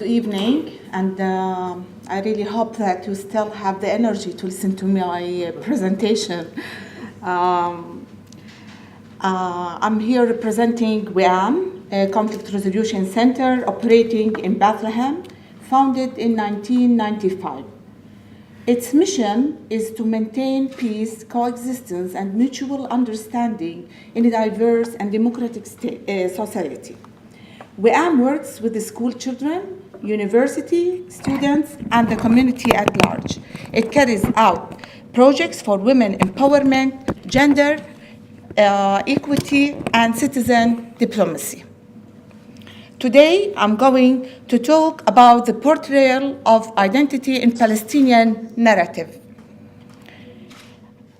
evening, and I really hope that you still have the energy to listen to my presentation. I'm here representing WIAM, a conflict resolution center operating in Bethlehem, founded in 1995. Its mission is to maintain peace, coexistence, and mutual understanding in a diverse and democratic society. WIAM works with the school children, university students, and the community at large. It carries out projects for women empowerment, gender equity, and citizen diplomacy. Today, I'm going to talk about the portrayal of identity in Palestinian narrative.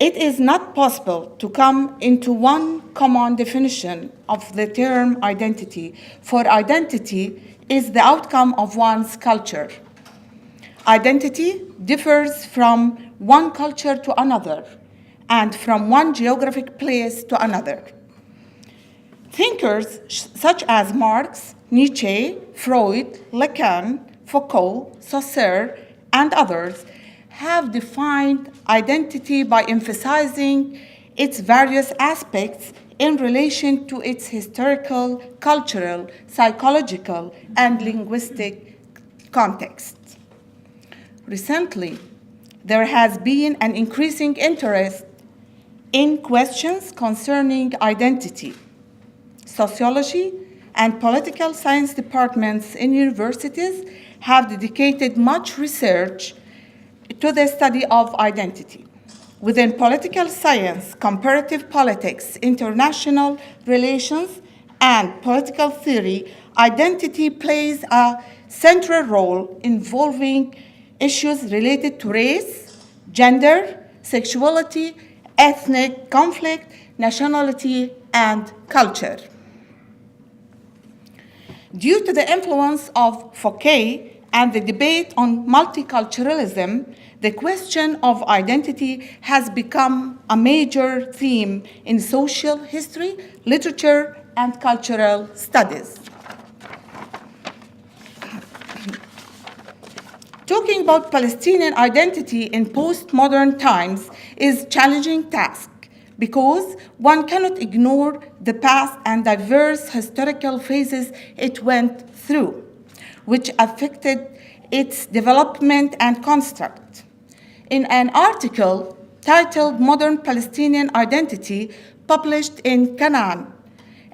It is not possible to come into one common definition of the term identity, for identity is the outcome of one's culture. Identity differs from one culture to another and from one geographic place to another. Thinkers such as Marx, Nietzsche, Freud, Lacan, Foucault, Saussure, and others have defined identity by emphasizing its various aspects in relation to its historical, cultural, psychological, and linguistic context. Recently, there has been an increasing interest in questions concerning identity. Sociology and political science departments in universities have dedicated much research to the study of identity. Within political science, comparative politics, international relations, and political theory, identity plays a central role involving issues related to race, gender, sexuality, ethnic conflict, nationality, and culture. Due to the influence of Foucault and the debate on multiculturalism, the question of identity has become a major theme in social history, literature, and cultural studies. Talking about Palestinian identity in postmodern times is a challenging task because one cannot ignore the past and diverse historical phases it went through, which affected its development and construct. In an article titled Modern Palestinian Identity, published in Canaan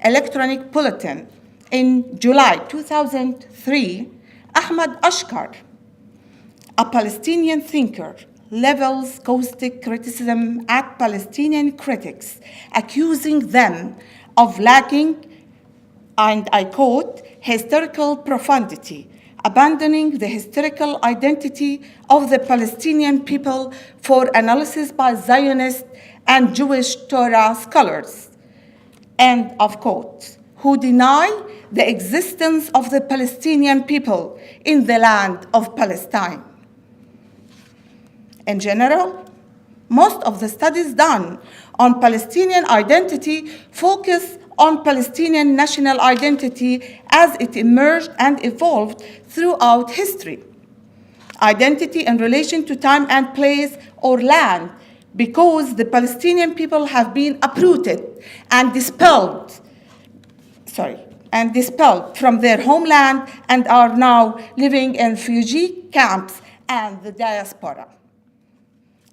Electronic Bulletin in July 2003, Ahmad Ashkar, a Palestinian thinker, levels caustic criticism at Palestinian critics, accusing them of lacking, and I quote, historical profundity, abandoning the historical identity of the Palestinian people for analysis by Zionist and Jewish Torah scholars, end of quote, who deny the existence of the Palestinian people in the land of Palestine. In general, most of the studies done on Palestinian identity focus on Palestinian national identity as it emerged and evolved throughout history. Identity in relation to time and place or land, because the Palestinian people have been uprooted and dispelled from their homeland and are now living in refugee camps and the diaspora.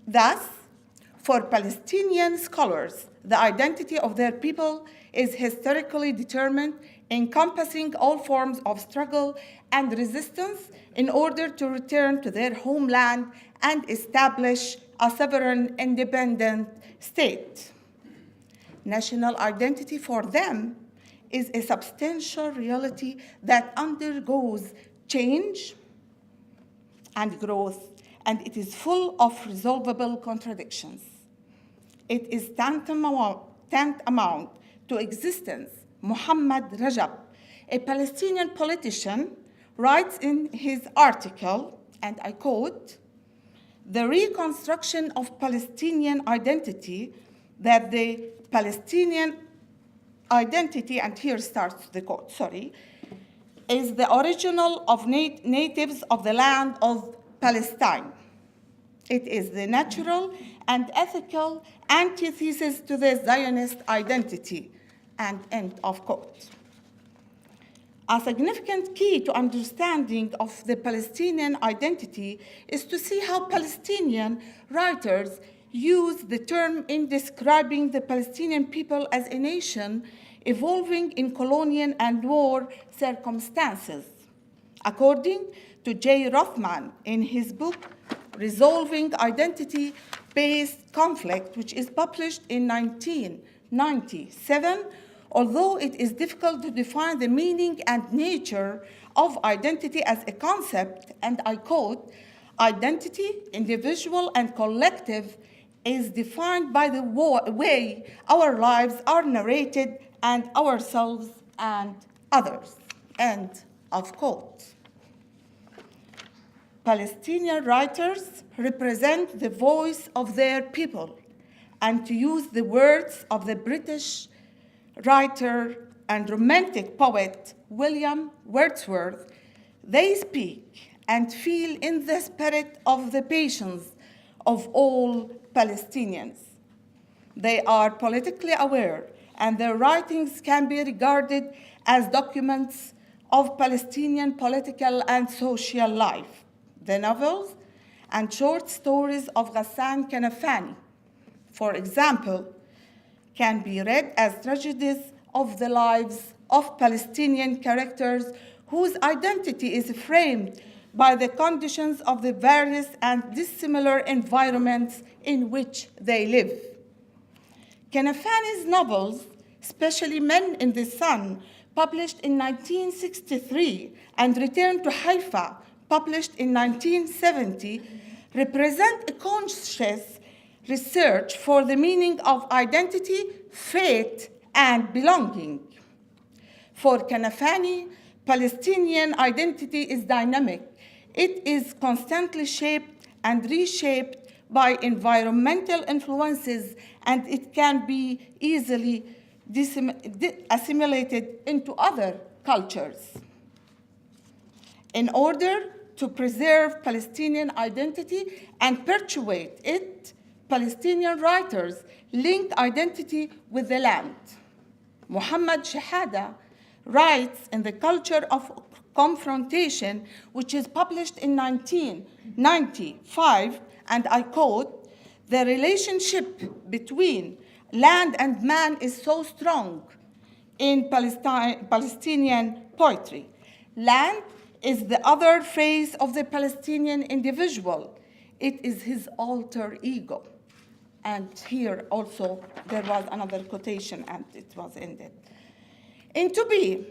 Thus, for Palestinian scholars, the identity of their people is historically determined, encompassing all forms of struggle and resistance in order to return to their homeland and establish a sovereign, independent state. National identity for them is a substantial reality that undergoes change and growth, and it is full of resolvable contradictions. It is tantamount to existence. Muhammad Rajab, a Palestinian politician, writes in his article, and I quote, "The reconstruction of Palestinian identity, that the Palestinian identity," and here starts the quote, is the original of natives of the land of Palestine. It is the natural and ethical antithesis to the Zionist identity, and end of quote. A significant key to understanding of the Palestinian identity is to see how Palestinian writers use the term in describing the Palestinian people as a nation evolving in colonial and war circumstances. According to J. Rothman in his book, Resolving Identity-Based Conflict, which is published in 1997, although it is difficult to define the meaning and nature of identity as a concept, and I quote, identity, individual and collective, is defined by the way our lives are narrated and ourselves and others, end of quote. Palestinian writers represent the voice of their people, and to use the words of the British writer and romantic poet William Wordsworth, they speak and feel in the spirit of the passions of all Palestinians. They are politically aware, and their writings can be regarded as documents of Palestinian political and social life. The novels and short stories of Ghassan Kanafani, for example, can be read as tragedies of the lives of Palestinian characters whose identity is framed by the conditions of the various and dissimilar environments in which they live. Kanafani's novels, especially Men in the Sun, published in 1963, and Return to Haifa, published in 1970, represent a conscious research for the meaning of identity, fate, and belonging. For Kanafani, Palestinian identity is dynamic. It is constantly shaped and reshaped by environmental influences, and it can be easily assimilated into other cultures. In order to preserve Palestinian identity and perpetuate it, Palestinian writers link identity with the land. Muhammad Shahada writes in The Culture of Confrontation, which is published in 1995, and I quote, "The relationship between land and man is so strong in Palestinian poetry. Land is the other face of the Palestinian individual. It is his alter ego." And here also there was another quotation and it was ended. In To Be,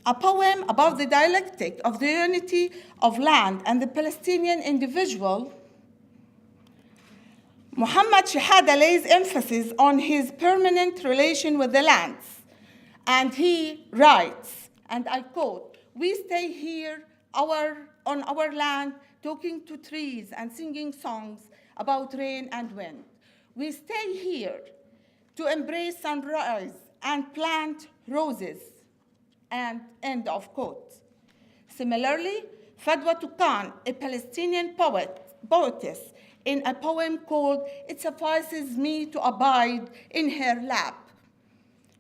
a poem about the dialectic of the unity of land and the Palestinian individual, Muhammad Shahada lays emphasis on his permanent relation with the lands. And he writes, and I quote, "We stay here on our land talking to trees and singing songs about rain and wind. We stay here to embrace sunrise and plant roses," and end of quote. Similarly, Fadwa Tuqan, a Palestinian poetess, in a poem called "It Suffices Me to Abide in Her Lap,"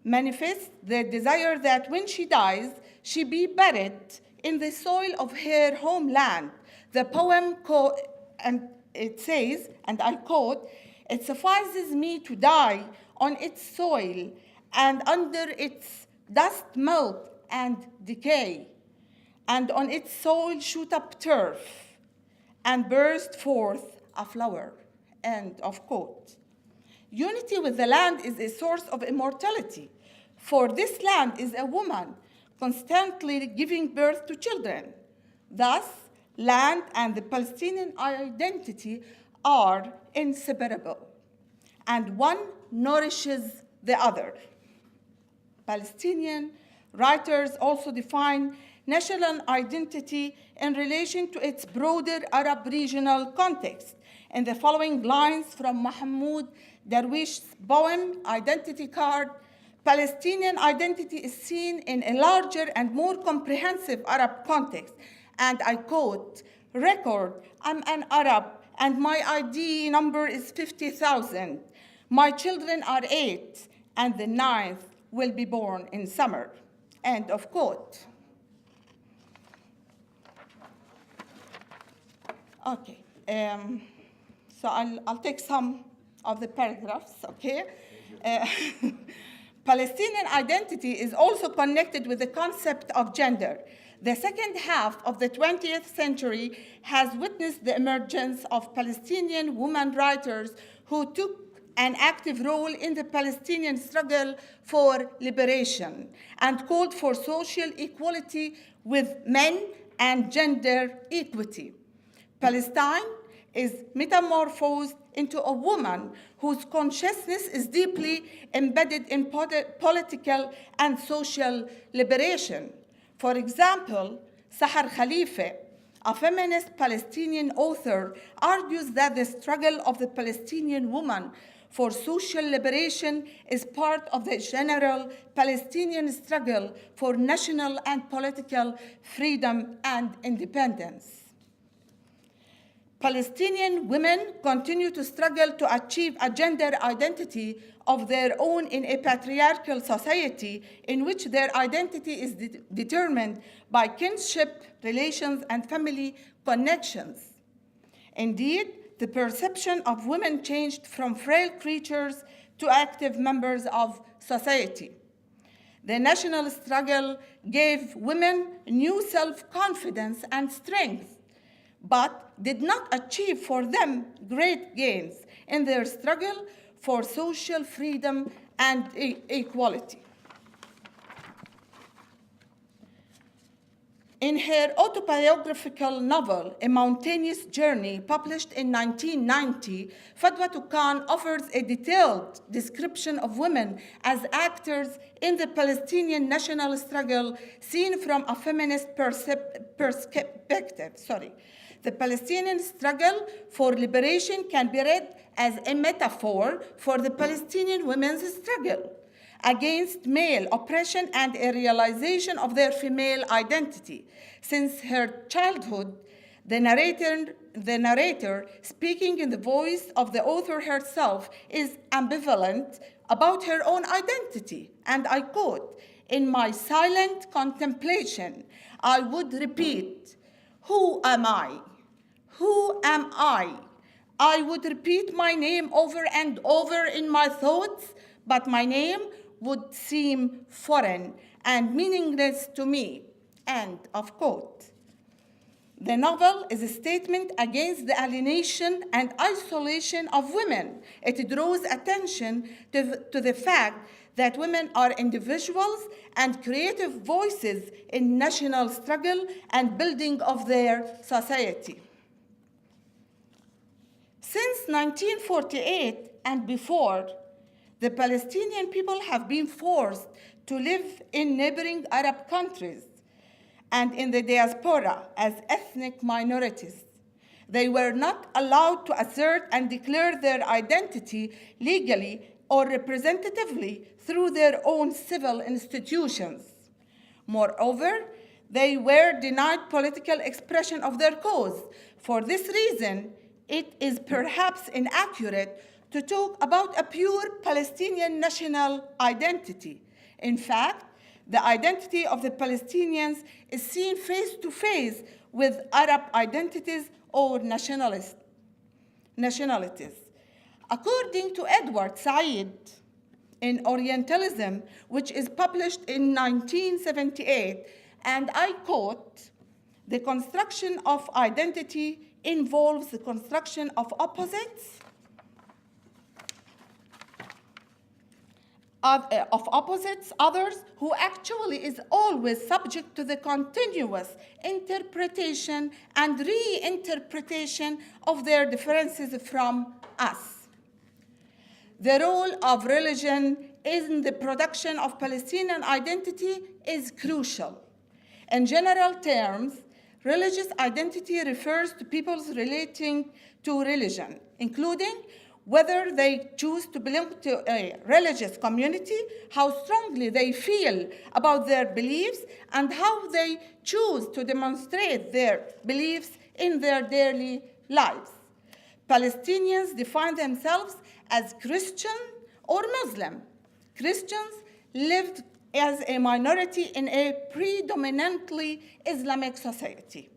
manifests the desire that when she dies, she be buried in the soil of her homeland. The poem, and it says, and I quote, "It suffices me to die on its soil, and under its dust melt and decay, and on its soil shoot up turf, and burst forth a flower," end of quote. Unity with the land is a source of immortality, for this land is a woman constantly giving birth to children. Thus, land and the Palestinian identity are inseparable, and one nourishes the other. Palestinian writers also define national identity in relation to its broader Arab regional context. In the following lines from Mahmoud Darwish's poem, Identity Card, Palestinian identity is seen in a larger and more comprehensive Arab context. And I quote, record, I'm an Arab and my ID number is 50,000. My children are 8 and the 9th will be born in summer. End of quote. Okay, so I'll take some of the paragraphs, okay? Palestinian identity is also connected with the concept of gender. The second half of the 20th century has witnessed the emergence of Palestinian women writers who took an active role in the Palestinian struggle for liberation and called for social equality with men and gender equity. Palestine is metamorphosed into a woman whose consciousness is deeply embedded in political and social liberation. For example, Sahar Khalifa, a feminist Palestinian author, argues that the struggle of the Palestinian woman for social liberation is part of the general Palestinian struggle for national and political freedom and independence. Palestinian women continue to struggle to achieve a gender identity of their own in a patriarchal society in which their identity is determined by kinship, relations, and family connections. Indeed, the perception of women changed from frail creatures to active members of society. The national struggle gave women new self-confidence and strength, but did not achieve for them great gains in their struggle for social freedom and equality. In her autobiographical novel, A Mountainous Journey, published in 1990, Fadwa Tuqan offers a detailed description of women as actors in the Palestinian national struggle seen from a feminist perspective. The Palestinian struggle for liberation can be read as a metaphor for the Palestinian women's struggle against male oppression and a realization of their female identity. Since her childhood, the narrator, speaking in the voice of the author herself, is ambivalent about her own identity. And I quote, "In my silent contemplation, I would repeat, 'Who am I? Who am I?' I would repeat my name over and over in my thoughts, but my name would seem foreign and meaningless to me." End of quote. The novel is a statement against the alienation and isolation of women. It draws attention to the fact that women are individuals and creative voices in national struggle and building of their society. Since 1948 and before, the Palestinian people have been forced to live in neighboring Arab countries and in the diaspora as ethnic minorities. They were not allowed to assert and declare their identity legally or representatively through their own civil institutions. Moreover, they were denied political expression of their cause. For this reason, it is perhaps inaccurate to talk about a pure Palestinian national identity. In fact, the identity of the Palestinians is seen face to face with Arab identities or nationalities. According to Edward Said in Orientalism, which is published in 1978, and I quote, "The construction of identity involves the construction of opposites, others, who actually is always subject to the continuous interpretation and reinterpretation of their differences from us. The role of religion in the production of Palestinian identity is crucial. In general terms, religious identity refers to people's relating to religion, including whether they choose to belong to a religious community, how strongly they feel about their beliefs, and how they choose to demonstrate their beliefs in their daily lives. Palestinians define themselves as Christian or Muslim. Christians lived as a minority in a predominantly Islamic society.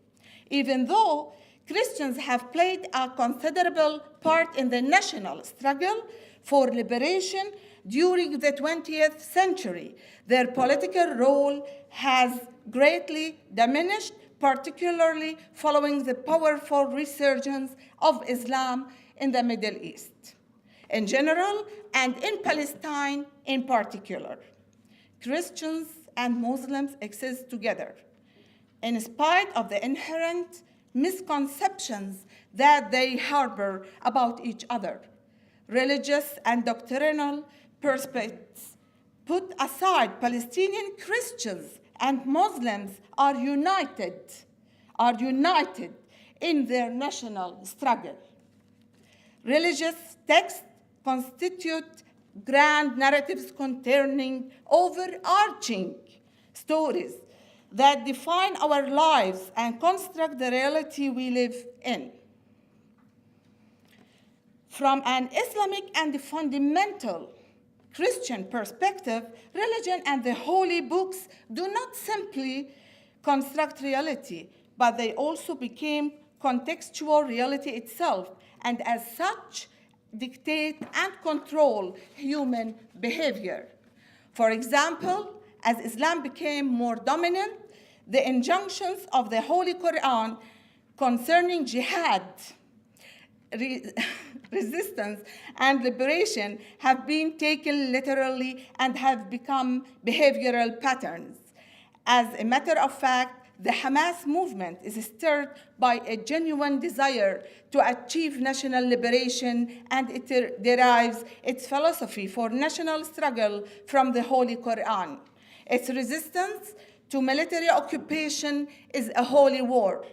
Even though Christians have played a considerable part in the national struggle for liberation during the 20th century, their political role has greatly diminished, particularly following the powerful resurgence of Islam in the Middle East in general and in Palestine in particular. Christians and Muslims exist together in spite of the inherent misconceptions that they harbor about each other. Religious and doctrinal perspectives put aside, Palestinian Christians and Muslims are united in their national struggle. Religious texts constitute grand narratives concerning overarching stories that define our lives and construct the reality we live in. From an Islamic and fundamental Christian perspective, religion and the holy books do not simply construct reality, but they also became contextual reality itself, and as such, dictate and control human behavior. For example, as Islam became more dominant, the injunctions of the Holy Quran concerning jihad, resistance, and liberation have been taken literally and have become behavioral patterns. As a matter of fact, the Hamas movement is stirred by a genuine desire to achieve national liberation, and it derives its philosophy for national struggle from the Holy Quran. Its resistance to military occupation is a holy war.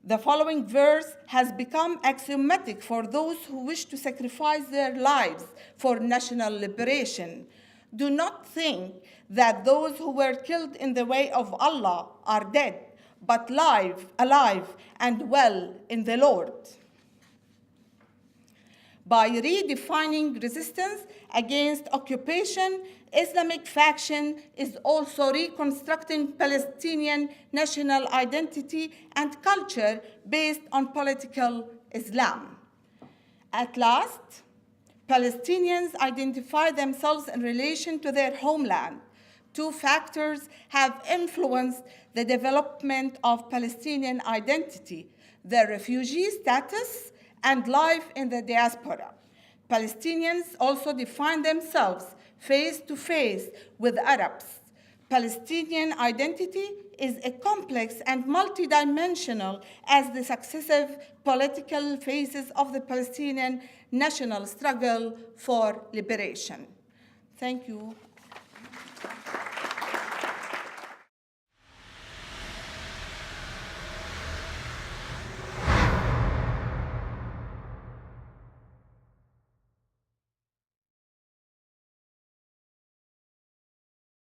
The following verse has become axiomatic for those who wish to sacrifice their lives for national liberation. Do not think that those who were killed in the way of Allah are dead, but alive and well in the Lord. By redefining resistance against occupation, Islamic faction is also reconstructing Palestinian national identity and culture based on political Islam. At last, Palestinians identify themselves in relation to their homeland. Two factors have influenced the development of Palestinian identity: their refugee status and life in the diaspora. Palestinians also define themselves face to face with Arabs. Palestinian identity is a complex and multidimensional as the successive political phases of the Palestinian national struggle for liberation. Thank you.